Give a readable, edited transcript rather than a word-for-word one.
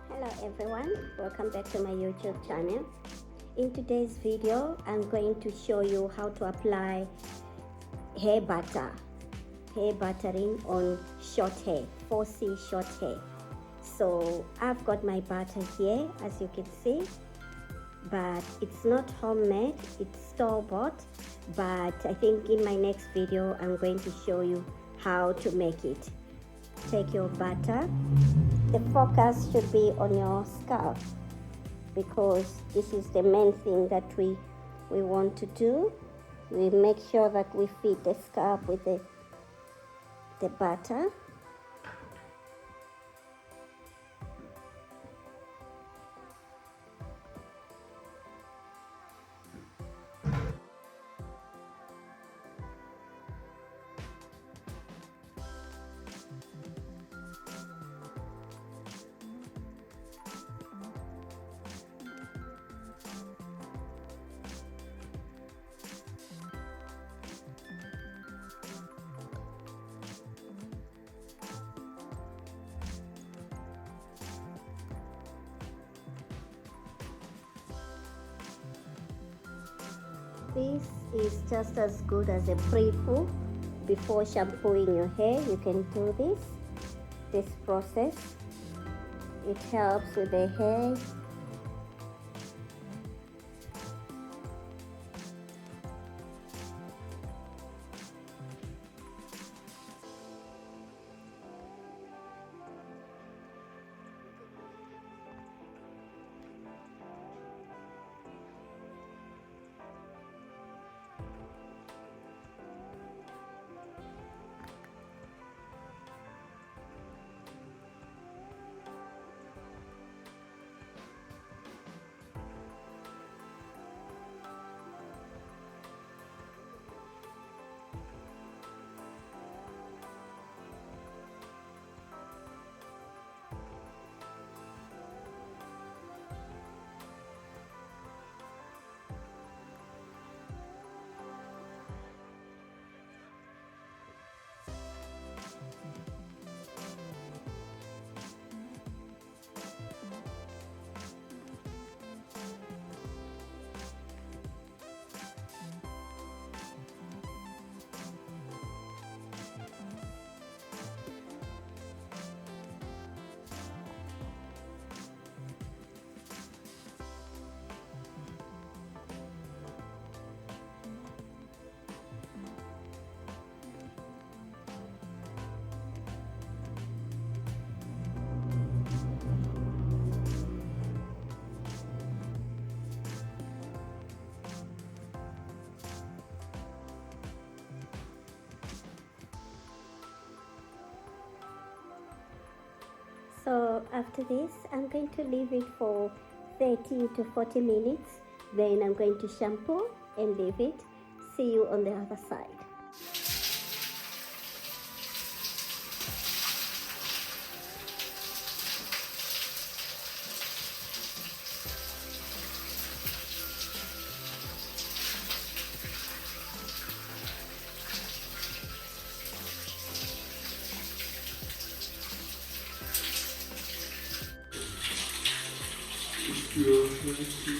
Hello everyone, welcome back to my YouTube channel. In today's video, I'm going to show you how to apply hair buttering on short hair, 4C short hair. So I've got my butter here, as you can see, but it's not homemade, it's store-bought. But I think in my next video, I'm going to show you how to make it. Take your butter. The focus should be on your scalp, because this is the main thing that we want to do. We make sure that we feed the scalp with the butter. This is just as good as a pre-poo. Before shampooing your hair, you can do this process. It helps with the hair. So after this, I'm going to leave it for 30 to 40 minutes. Then I'm going to shampoo and leave it. See you on the other side. Thank you.